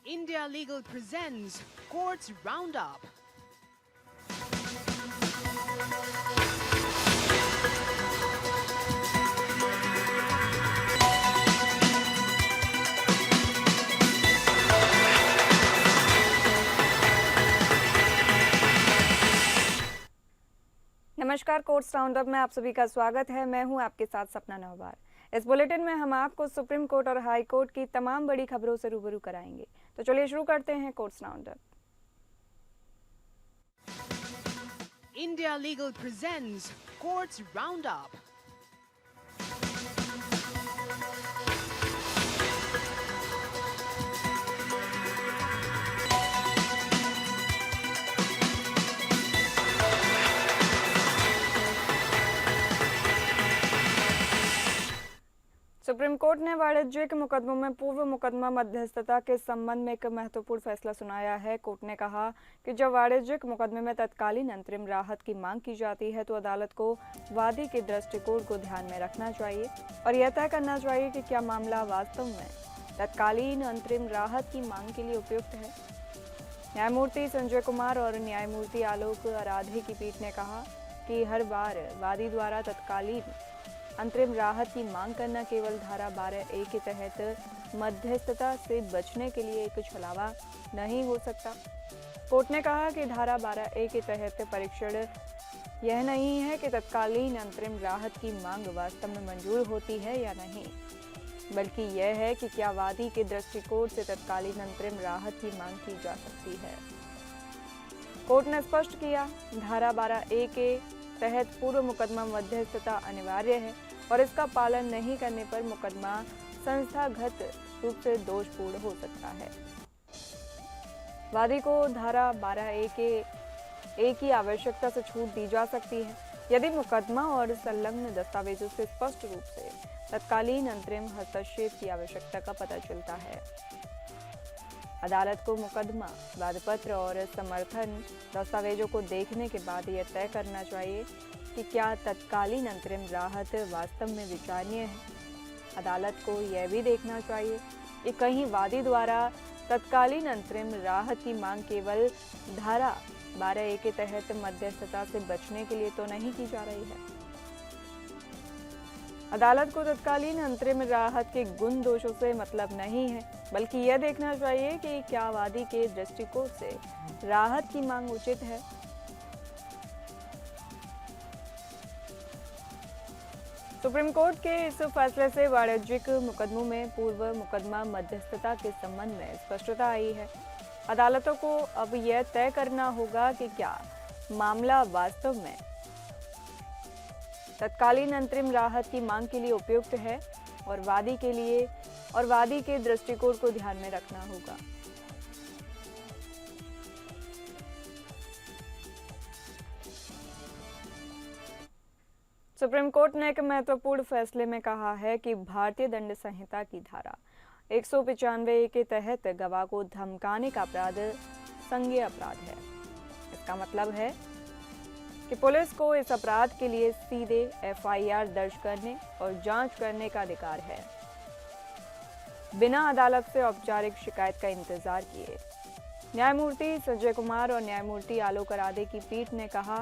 India Legal presents Courts Roundup. नमस्कार, courts roundup में आप सभी का स्वागत है। मैं हूं आपके साथ सपना नवबार। इस बुलेटिन में हम आपको सुप्रीम कोर्ट और हाई कोर्ट की तमाम बड़ी खबरों से रूबरू कराएंगे। तो चलिए शुरू करते हैं courts roundup. India Legal presents Courts Roundup. Supreme court ने वाणिज्यिक मुकदमों में पूर्व मुकदमा मध्यस्थता के संबंध में एक महत्वपूर्ण फैसला सुनाया है। कोर्ट ने कहा कि जब वाणिज्यिक मुकदमे में तत्कालीन अंतरिम राहत की मांग की जाती है तो अदालत को वादी के दृष्टिकोण को ध्यान में रखना चाहिए और यह तय करना चाहिए कि क्या मामला वास्तव में तत्कालीन अंतरिम राहत की मांग के लिए उपयुक्त है। न्यायमूर्ति संजय कुमार और न्यायमूर्ति आलोक आराधे की पीठ ने कहा कि हर बार वादी द्वारा तत्कालीन अंतरिम राहत की मांग करना केवल धारा 12A के तहत मध्यस्थता से बचने के लिए एक छलावा नहीं हो सकता। कोर्ट ने कहा कि धारा 12A के तहत परीक्षण यह नहीं है कि तत्कालीन अंतरिम राहत की मांग वास्तव में मंजूर होती है या नहीं, बल्कि यह है कि क्या वादी के दृष्टिकोण से तत्कालीन अंतरिम राहत की मांग की जा सकती है। कोर्ट ने स्पष्ट किया, धारा 12A के तहत पूर्व मुकदमा मध्यस्थता अनिवार्य है और इसका पालन नहीं करने पर मुकदमा संस्थागत रूप से दोषपूर्ण हो सकता है। वादी को धारा 12A के की आवश्यकता से छूट दी जा सकती है यदि मुकदमा और संलग्न दस्तावेजों से स्पष्ट रूप से तत्कालीन अंतरिम हस्तक्षेप की आवश्यकता का पता चलता है। अदालत को मुकदमा, वादपत्र और समर्थन दस्तावेजों को देखने के बाद यह तय करना चाहिए कि क्या तत्कालीन अंतरिम राहत वास्तव में विचारणीय है। अदालत को यह भी देखना चाहिए कि कहीं वादी द्वारा तत्कालीन अंतरिम राहत की मांग केवल धारा 12A के तहत मध्यस्थता से बचने के लिए तो नहीं की जा रही है। अदालत को तत्कालीन अंतरिम राहत के गुण दोषों से मतलब नहीं है, बल्कि यह देखना चाहिए कि क्या वादी के दृष्टिकोण से राहत की मांग उचित है। सुप्रीम कोर्ट के इस फैसले से वाणिज्यिक मुकदमों में पूर्व मुकदमा मध्यस्थता के संबंध में स्पष्टता आई है। अदालतों को अब यह तय करना होगा कि क्या मामला वास्तव में तत्कालीन अंतरिम राहत की मांग के लिए उपयुक्त है और वादी के दृष्टिकोण को ध्यान में रखना होगा। सुप्रीम कोर्ट ने एक महत्वपूर्ण फैसले में कहा है कि भारतीय दंड संहिता की धारा 195A के तहत गवाह को धमकाने का अपराध संज्ञेय अपराध है। इसका मतलब है कि पुलिस को इस अपराध के लिए सीधे FIR दर्ज करने और जांच करने का अधिकार है, बिना अदालत से औपचारिक शिकायत का इंतजार किए। न्यायमूर्ति संजय कुमार और न्यायमूर्ति आलोक आराधे की पीठ ने कहा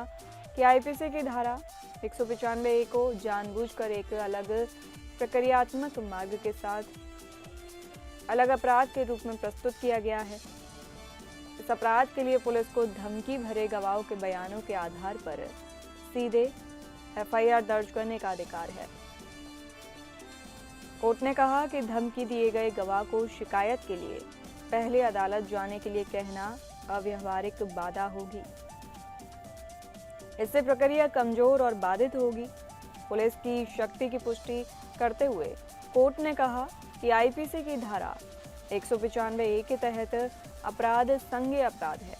कि IPC की धारा 195A को जानबूझकर एक अलग प्रक्रियात्मक मार्ग के साथ अलग अपराध के रूप में प्रस्तुत किया गया है। इस अपराध के लिए पुलिस को धमकी भरे गवाहों के बयानों के आधार पर सीधे FIR दर्ज करने का अधिकार है। कोर्ट ने कहा कि धमकी दिए गए गवाह को शिकायत के लिए पहले अदालत जाने के लिए कहना अव्यावहारिक बाधा होगी। इससे प्रक्रिया कमजोर और बाधित होगी। पुलिस की शक्ति की पुष्टि करते हुए कोर्ट ने कहा कि IPC की धारा 195A के तहत अपराध संज्ञेय अपराध है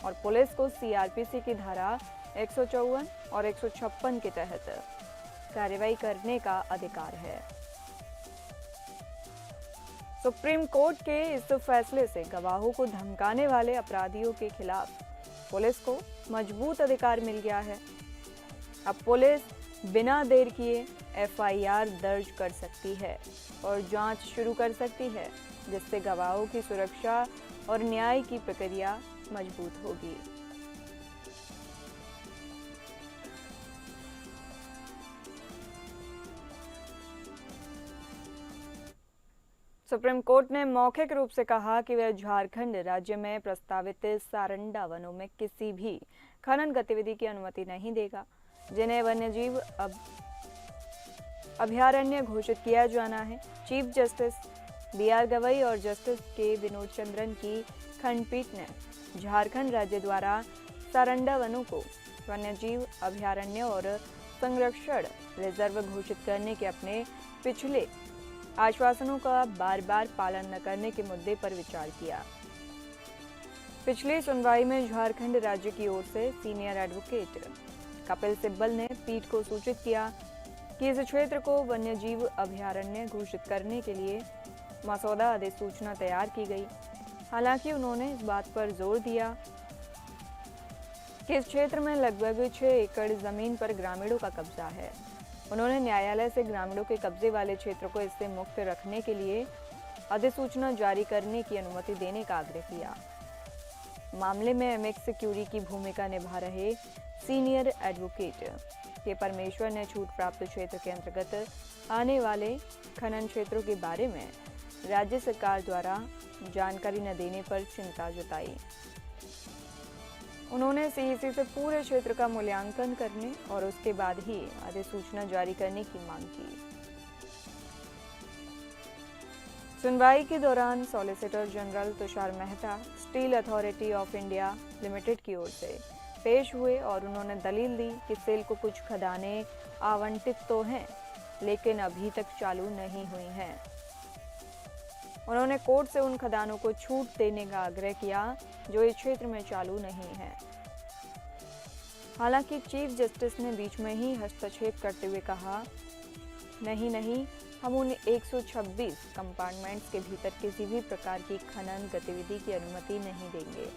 और पुलिस को CRPC की धारा 154 और 156 के तहत कार्रवाई करने का अधिकार है। सुप्रीम कोर्ट के इस फैसले से गवाहों को धमकाने वाले अपराधियों के खिलाफ पुलिस को मजबूत अधिकार मिल गया है। अब पुलिस बिना देर किए FIR दर्ज कर सकती है और जांच शुरू कर सकती है जिससे गवाहों की सुरक्षा और न्याय की प्रक्रिया मजबूत होगी। सुप्रीम कोर्ट ने मौखिक रूप से कहा कि वह झारखंड राज्य में प्रस्तावित सारंडा वनों में किसी भी खनन गतिविधि की अनुमति नहीं देगा, जिन्हें वन्यजीव अभयारण्य घोषित किया जाना है। Chief justice B R. गवई और जस्टिस के विनोद चंद्रन की खंडपीठ ने झारखंड राज्य द्वारा सारंडा वनों को वन्यजीव अभयारण्य और संरक्षण रिजर्व घोषित करने के अपने पिछले आश्वासनों का बार बार पालन न करने के मुद्दे पर विचार किया। पिछली सुनवाई में झारखंड राज्य की ओर से सीनियर एडवोकेट कपिल सिब्बल ने पीठ को सूचित किया कि इस क्षेत्र को वन्यजीव अभयारण्य घोषित करने के लिए मसौदा अधिसूचना तैयार की गई। हालांकि उन्होंने इस बात पर जोर दिया कि इस क्षेत्र में लगभग 6 एकड़ जमीन पर ग्रामीणों का कब्जा है। उन्होंने न्यायालय से ग्रामीणों के कब्जे वाले क्षेत्र को इससे मुक्त रखने के लिए अधिसूचना जारी करने की अनुमति देने का आग्रह किया। मामले में एमिक्स क्यूरी की भूमिका निभा रहे सीनियर एडवोकेट के परमेश्वर ने छूट प्राप्त क्षेत्र के अंतर्गत आने वाले खनन क्षेत्रों के बारे में राज्य सरकार द्वारा जानकारी न देने पर चिंता जताई। उन्होंने सीईसी से पूरे क्षेत्र का मूल्यांकन करने और उसके बाद ही अधिसूचना जारी करने की मांग की। सुनवाई के दौरान solicitor general Tushar Mehta steel authority of India limited की ओर से पेश हुए और उन्होंने दलील दी कि सेल को कुछ खदानें आवंटित तो हैं, लेकिन अभी तक चालू नहीं हुई हैं। उन्होंने कोर्ट से उन खदानों को छूट देने का आग्रह किया जो इस क्षेत्र में चालू नहीं है। हालांकि चीफ जस्टिस ने बीच में ही हस्तक्षेप करते हुए कहा, नहीं, हम उन 126 कंपार्टमेंट्स के भीतर किसी भी प्रकार की खनन गतिविधि की अनुमति नहीं देंगे।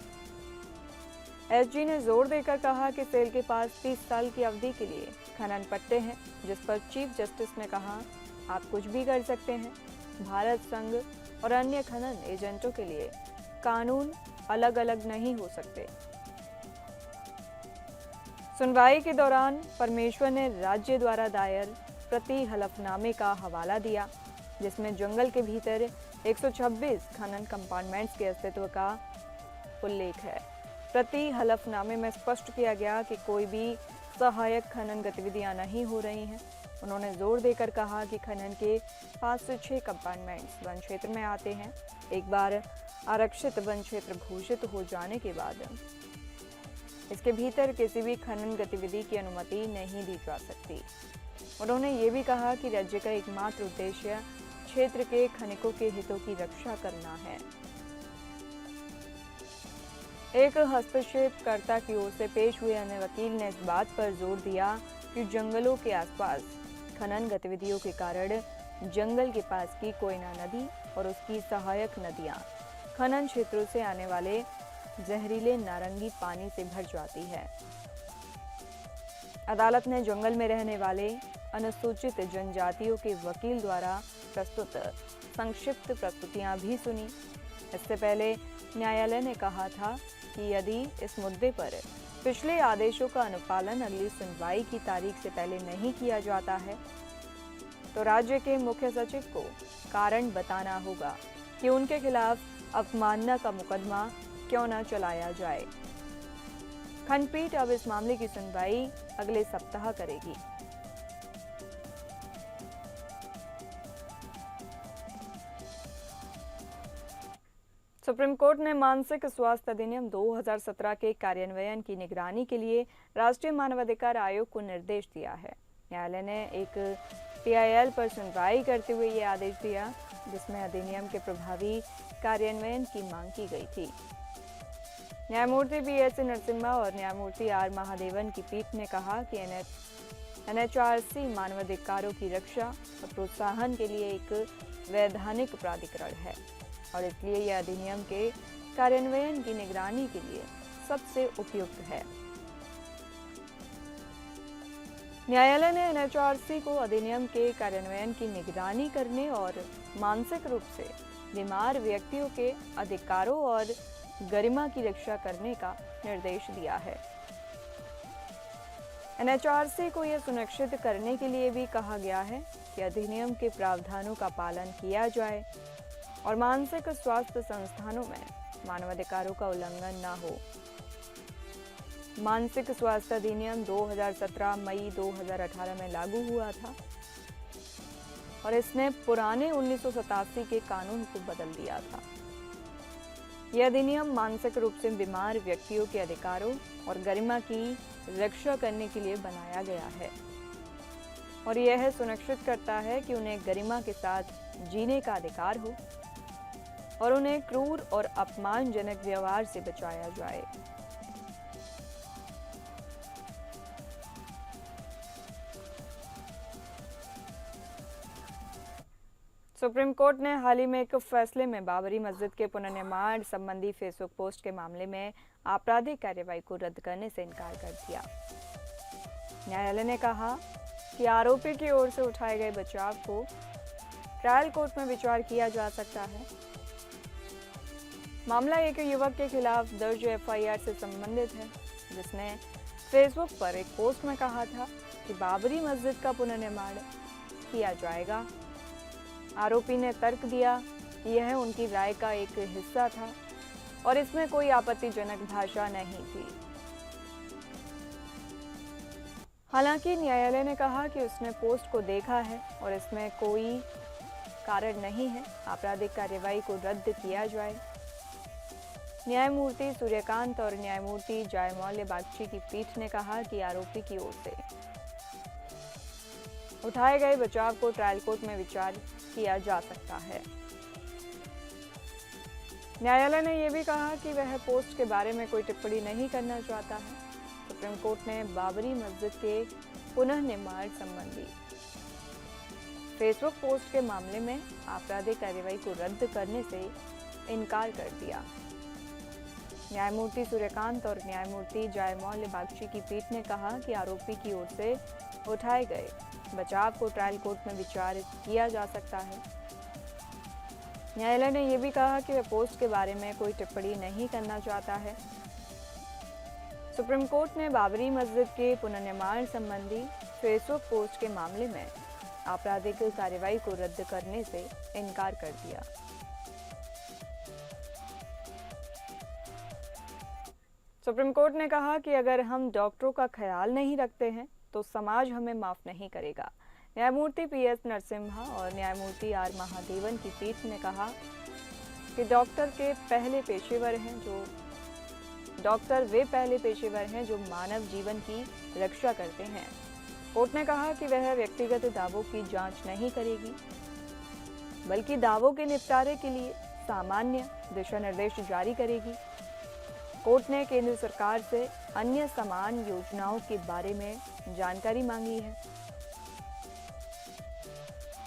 एसजी ने जोर देकर कहा कि सेल के पास 30 साल की अवधि के लिए खनन पट्टे हैं, जिस पर चीफ जस्टिस ने कहा, आप कुछ भी कर सकते हैं। भारत संघ और अन्य खनन एजेंटों के लिए कानून अलग अलग नहीं हो सकते। सुनवाई के दौरान परमेश्वर ने राज्य द्वारा दायर प्रति हलफनामे का हवाला दिया, जिसमें जंगल के भीतर 126 खनन कंपार्टमेंट्स के अस्तित्व का उल्लेख है। प्रति हलफनामे में स्पष्ट किया गया कि कोई भी सहायक खनन गतिविधियां नहीं हो रही हैं। उन्होंने जोर देकर कहा कि खनन के 5 से 6 कंपार्टमेंट्स वन क्षेत्र में आते हैं। एक बार आरक्षित वन क्षेत्र घोषित हो जाने के बाद इसके भीतर किसी भी खनन गतिविधि की अनुमति नहीं दी जा सकती। उन्होंने ये भी कहा कि राज्य का एकमात्र उद्देश्य क्षेत्र के खनिकों के हितों की रक्षा करना है। एक हस्तक्षेपकर्ता की ओर से पेश हुए अन्य वकील ने इस बात पर जोर दिया कि जंगलों के आसपास खनन गतिविधियों के कारण जंगल के पास की कोयना नदी और उसकी सहायक नदियां खनन क्षेत्रों से आने वाले जहरीले नारंगी पानी से भर जाती है। अदालत ने जंगल में रहने वाले अनुसूचित जनजातियों के वकील द्वारा प्रस्तुत संक्षिप्त प्रस्तुतियां भी सुनी। इससे पहले न्यायालय ने कहा था कि यदि इस मुद्दे पर पिछले आदेशों का अनुपालन अगली सुनवाई की तारीख से पहले नहीं किया जाता है, तो राज्य के मुख्य सचिव को कारण बताना होगा कि उनके खिलाफ अवमानना का मुकदमा क्यों न चलाया जाए। खंडपीठ अब इस मामले की सुनवाई अगले सप्ताह करेगी। सुप्रीम कोर्ट ने मानसिक स्वास्थ्य अधिनियम 2017 के कार्यान्वयन की निगरानी के लिए राष्ट्रीय मानवाधिकार आयोग को निर्देश दिया है। न्यायालय ने एक पीआईएल पर सुनवाई करते हुए ये आदेश दिया, जिसमें अधिनियम के प्रभावी कार्यान्वयन की मांग की गई थी। न्यायमूर्ति बी.एस. नरसिम्हा और न्यायमूर्ति आर. महादेवन की पीठ ने कहा कि एनएचआरसी मानवाधिकारों की रक्षा और प्रोत्साहन के लिए एक वैधानिक प्राधिकरण है और इसलिए यह अधिनियम के कार्यान्वयन की निगरानी के लिए सबसे उपयुक्त है। न्यायालय ने एनएचआरसी को अधिनियम के कार्यान्वयन की निगरानी करने और मानसिक रूप से बीमार व्यक्तियों के अधिकारों और गरिमा की रक्षा करने का निर्देश दिया है। एनएचआरसी को यह सुनिश्चित करने के लिए भी कहा गया है कि अधिनियम के प्रावधानों का पालन किया जाए और मानसिक स्वास्थ्य संस्थानों में मानवाधिकारों का उल्लंघन न हो। मानसिक स्वास्थ्य अधिनियम 2017 मई 2018 में लागू हुआ था और इसने पुराने 1987 के कानून को बदल दिया था। यह अधिनियम मानसिक रूप से बीमार व्यक्तियों के अधिकारों और गरिमा की रक्षा करने के लिए बनाया गया है और यह सुनिश्चित करता है कि उन्हें गरिमा के साथ जीने का अधिकार हो और उन्हें क्रूर और अपमानजनक व्यवहार से बचाया जाए। सुप्रीम कोर्ट ने हाल ही में एक फैसले में बाबरी मस्जिद के पुनर्निर्माण संबंधी फेसबुक पोस्ट के मामले में आपराधिक कार्रवाई को रद्द करने से इनकार कर दिया। न्यायालय ने कहा कि आरोपी की ओर से उठाए गए बचाव को ट्रायल कोर्ट में विचार किया जा सकता है। मामला एक युवक के खिलाफ दर्ज एफआईआर से संबंधित है, जिसने फेसबुक पर एक पोस्ट में कहा था कि बाबरी मस्जिद का पुनर्निर्माण किया जाएगा। आरोपी ने तर्क दिया कि यह उनकी राय का एक हिस्सा था और इसमें कोई आपत्तिजनक भाषा नहीं थी। हालांकि न्यायालय ने कहा कि उसने पोस्ट को देखा है और इसमें कोई कारण नहीं है आपराधिक कार्रवाई को रद्द किया जाए। न्यायमूर्ति सूर्यकांत और न्यायमूर्ति जयमौल्य बागची की पीठ ने कहा कि आरोपी की ओर से उठाए गए बचाव को ट्रायल कोर्ट में विचार किया जा सकता है। न्यायालय ने यह भी कहा कि वह पोस्ट के बारे में कोई टिप्पणी नहीं करना चाहता है। सुप्रीम कोर्ट ने बाबरी मस्जिद के पुनर्निर्माण संबंधी फेसबुक पोस्ट के मामले में आपराधिक कार्रवाई को रद्द करने से इनकार कर दिया। न्यायमूर्ति सूर्यकांत और न्यायमूर्ति जयमौल्य बागची की पीठ ने कहा कि आरोपी की ओर से उठाए गए बचाव को ट्रायल कोर्ट में विचार किया जा सकता है। न्यायालय ने यह भी कहा कि वह पोस्ट के बारे में कोई टिप्पणी नहीं करना चाहता है। सुप्रीम कोर्ट ने बाबरी मस्जिद के पुनर्निर्माण संबंधी फेसबुक पोस्ट के मामले में आपराधिक कार्रवाई को रद्द करने से इनकार कर दिया। सुप्रीम कोर्ट ने कहा कि अगर हम डॉक्टरों का ख्याल नहीं रखते हैं तो समाज हमें माफ नहीं करेगा। न्यायमूर्ति पीएस नरसिम्हा और न्यायमूर्ति आर महादेवन की पीठ ने कहा कि डॉक्टर वे पहले पेशेवर हैं जो मानव जीवन की रक्षा करते हैं। कोर्ट ने कहा कि वह व्यक्तिगत दावों की जांच नहीं करेगी, बल्कि दावों के निपटारे के लिए सामान्य दिशा निर्देश जारी करेगी। कोर्ट ने केंद्र सरकार से अन्य समान योजनाओं के बारे में जानकारी मांगी है।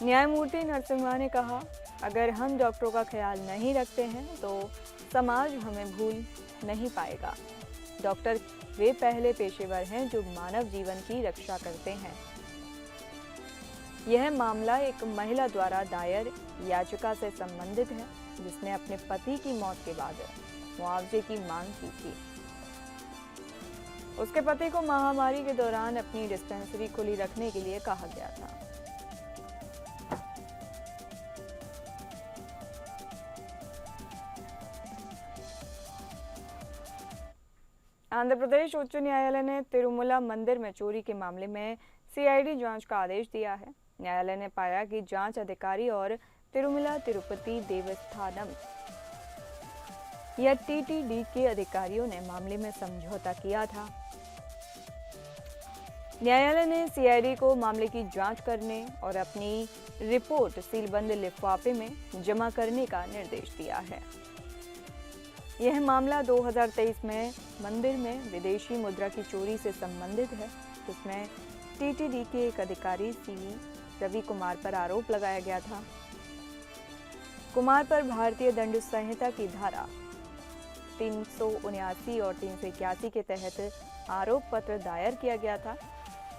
न्यायमूर्ति नरसिम्हा ने कहा, अगर हम डॉक्टरों का ख्याल नहीं रखते हैं तो समाज हमें भूल नहीं पाएगा। डॉक्टर वे पहले पेशेवर हैं जो मानव जीवन की रक्षा करते हैं। यह मामला एक महिला द्वारा दायर याचिका से संबंधित है, जिसने अपने पति की मौत के बाद मुआवजे की मांग की थी। उसके पति को महामारी के दौरान अपनी डिस्पेंसरी खुली रखने के लिए कहा गया था। आंध्र प्रदेश उच्च न्यायालय ने तिरुमला मंदिर में चोरी के मामले में सीआईडी जांच का आदेश दिया है। न्यायालय ने पाया कि जांच अधिकारी और तिरुमला तिरुपति देवस्थानम या टीटीडी के अधिकारियों ने मामले में समझौता किया था। न्यायालय ने सीआईडी को मामले की जांच करने और अपनी रिपोर्ट सीलबंद लिफाफे में जमा करने का निर्देश दिया है। यह मामला 2023 में मंदिर में विदेशी मुद्रा की चोरी से संबंधित है, जिसमें टीटीडी के एक अधिकारी सीवी रवि कुमार पर आरोप लगाया गया था। कुमार पर भारतीय दंड संहिता की धारा 379 और 381 के तहत आरोप पत्र दायर किया गया था,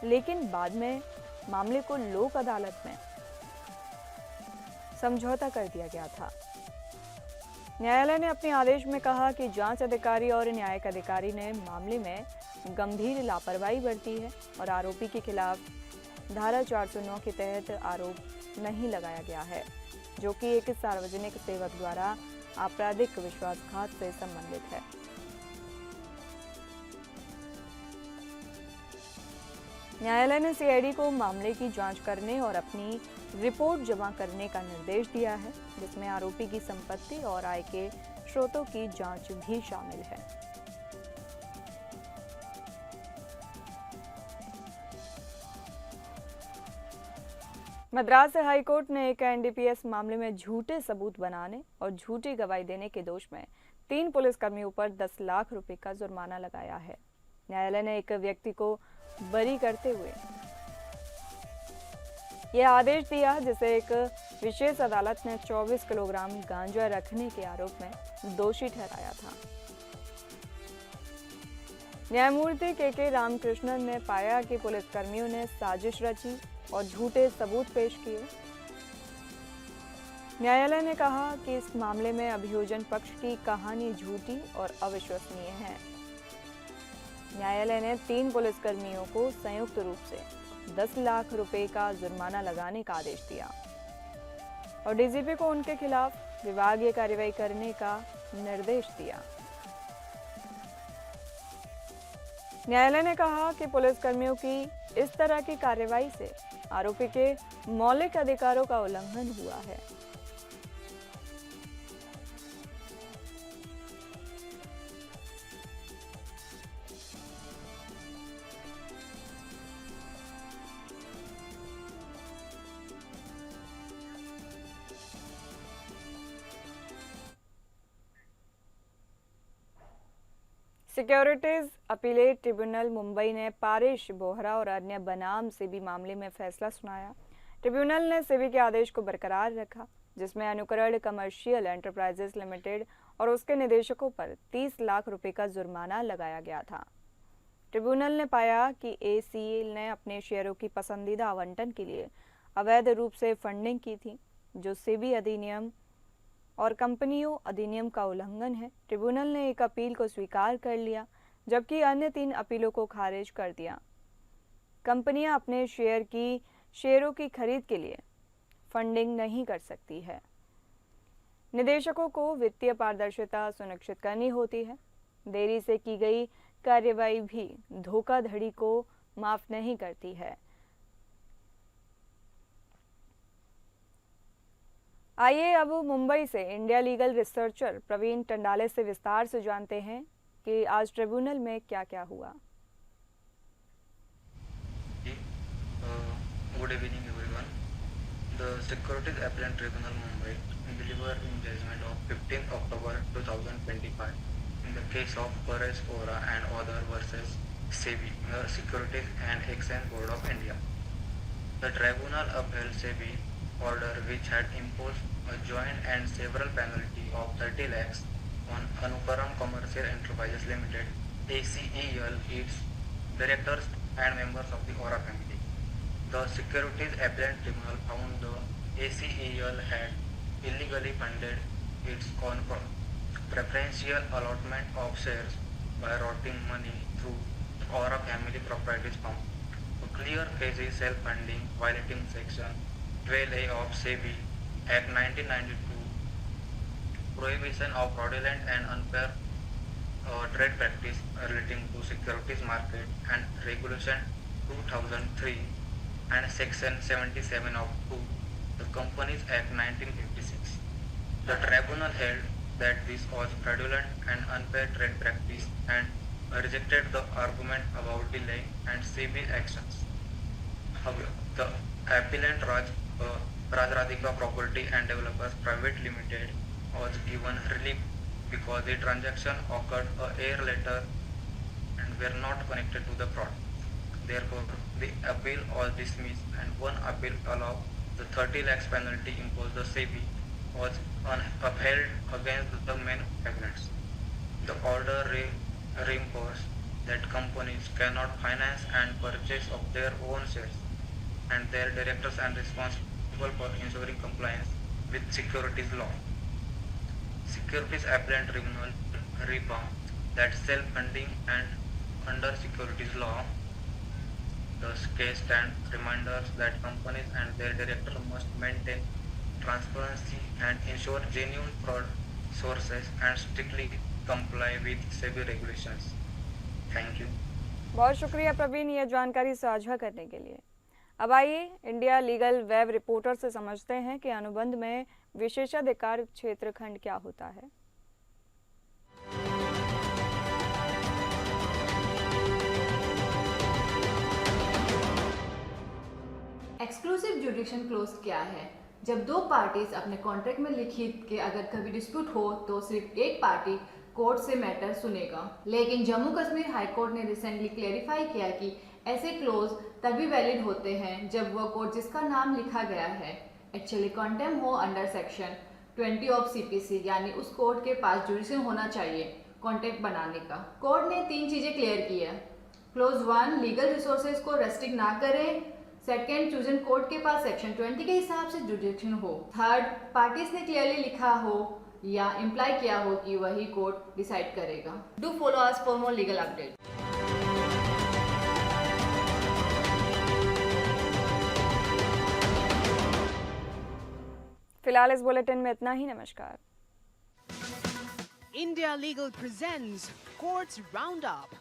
लेकिन बाद में मामले को लोक अदालत में समझौता कर दिया गया था। न्यायालय ने अपने आदेश में कहा कि जांच अधिकारी और न्यायिक अधिकारी ने मामले में गंभीर लापरवाही बरती है और आरोपी के खिलाफ धारा 409 के तहत आरोप नहीं लगाया गया है, जो कि एक सार्वजनिक सेवक द्वारा आपराधिक विश्वासघात से संबंधित है। न्यायालय ने सीआईडी को मामले की जांच करने और अपनी रिपोर्ट जमा करने का निर्देश दिया है, जिसमें आरोपी की संपत्ति और आय के स्रोतों की जांच भी शामिल है। मद्रास हाईकोर्ट ने एक एनडीपीएस मामले में झूठे सबूत बनाने और झूठी गवाही देने के दोष में 3 पुलिसकर्मियों पर 10 लाख रुपए का जुर्माना लगाया है। न्यायालय ने एक व्यक्ति को बरी करते हुए यह आदेश दिया, जिसे एक विशेष अदालत ने 24 किलोग्राम गांजा रखने के आरोप में दोषी ठहराया था। न्यायमूर्ति के रामकृष्णन ने पाया कि पुलिसकर्मियों ने साजिश रची और झूठे सबूत पेश किए। न्यायालय ने कहा कि इस मामले में अभियोजन पक्ष की कहानी झूठी और अविश्वसनीय है। न्यायालय ने 3 पुलिसकर्मियों को संयुक्त रूप से 10 लाख रुपए का जुर्माना लगाने का आदेश दिया और डीजीपी को उनके खिलाफ विभागीय कार्रवाई करने का निर्देश दिया। न्यायालय ने कहा कि पुलिसकर्मियों की इस तरह की कार्रवाई से आरोपी के मौलिक अधिकारों का उल्लंघन हुआ है। सिक्योरिटीज अपीलेट ट्रिब्यूनल मुंबई ने पारिश बोहरा और अन्य बनाम सेबी मामले में फैसला सुनाया। ट्रिब्यूनल ने सेबी के आदेश को बरकरार रखा, जिसमें अनुकरण कमर्शियल एंटरप्राइजेस लिमिटेड और उसके निदेशकों पर 30 लाख रुपए का जुर्माना लगाया गया था। ट्रिब्यूनल ने पाया कि एसीएल ने अपने शेयरों की पसंदीदा आवंटन के लिए अवैध रूप से फंडिंग की थी, जो सेबी अधिनियम और कंपनियों अधिनियम का उल्लंघन है। ट्रिब्यूनल ने एक अपील को स्वीकार कर लिया, जबकि अन्य 3 अपीलों को खारिज कर दिया। कंपनियां अपने शेयरों की खरीद के लिए फंडिंग नहीं कर सकती है। निदेशकों को वित्तीय पारदर्शिता सुनिश्चित करनी होती है। देरी से की गई कार्रवाई भी धोखाधड़ी को माफ नहीं करती है। आइए अब मुंबई से इंडिया लीगल रिसर्चर प्रवीण टंडाले से विस्तार से जानते हैं कि आज ट्रिब्यूनल में क्या-क्या हुआ। Good evening everyone. The Securities Appellate Tribunal Mumbai delivered in judgment of 15th October 2025 in the case of Paresh Ora and other versus SEBI, the Securities and Exchange Board of India. The tribunal upheld SEBI order which had imposed a joint and several penalty of 30 lakhs on Anukaram Commercial Enterprises Limited, ACEL, its directors and members of the Ora family. The Securities Appellate Tribunal found the ACEL had illegally funded its own preferential allotment of shares by routing money through the Ora family proprietors firm. A clear case is self-funding, violating Section 12A of SEBI Act 1992, prohibition of fraudulent and unfair trade practice relating to securities market, and Regulation 2003 and Section 77 of 2, the Companies Act 1956. The tribunal held that this was fraudulent and unfair trade practice and rejected the argument about delay and SEBI actions. However, the appellant Raj Radhika Property and Developers Private Limited was given relief because the transaction occurred a year later and were not connected to the fraud. Therefore, the appeal was dismissed and one appeal allowed the 30 lakhs penalty imposed the SEBI was upheld against the main appellants. The order reinforced that companies cannot finance and purchase of their own shares, and their directors are responsible for ensuring compliance with securities law. Securities Appellate Tribunal (RIPA) that self-funding and under securities law. The case stands reminders that companies and their director must maintain transparency and ensure genuine fraud sources and strictly comply with SEBI regulations. Thank you. बहुत शुक्रिया प्रवीण ये जानकारी साझा करने के लिए। अब आइए इंडिया लीगल वेब रिपोर्टर से समझते हैं कि अनुबंध में विशेषाधिकार क्षेत्र खंड क्या होता है। एक्सक्लूसिव जुडिक्शन क्लोज क्या है? जब दो पार्टीज अपने कॉन्ट्रैक्ट में लिखित के अगर कभी डिस्प्यूट हो तो सिर्फ एक पार्टी कोर्ट से मैटर सुनेगा। लेकिन जम्मू कश्मीर हाई कोर्ट ने रिसेंटली क्लेरिफाई किया कि ऐसे क्लोज तभी वैलिड होते हैं जब वह कोर्ट जिसका नाम लिखा गया है एक्चुअली कंटेम हो अंडर सेक्शन 20 ऑफ सीपीसी, यानी उस कोर्ट के पास जुडिक्शन होना चाहिए कॉन्ट्रैक्ट बनाने का। कोर्ट ने 3 चीजें क्लियर की है। क्लोज 1 लीगल रिसोर्सेज को रेस्ट्रिक्ट ना करे। सेकेंड, चूजन कोर्ट के पास सेक्शन 20 के हिसाब से जुडिक्शन हो। थर्ड, पार्टीज ने क्लियरली लिखा हो या इम्प्लाई किया हो कि वही कोर्ट डिसाइड करेगा। Do follow us for more legal update. फिलहाल इस बुलेटिन में इतना ही। नमस्कार। India Legal presents Courts Roundup.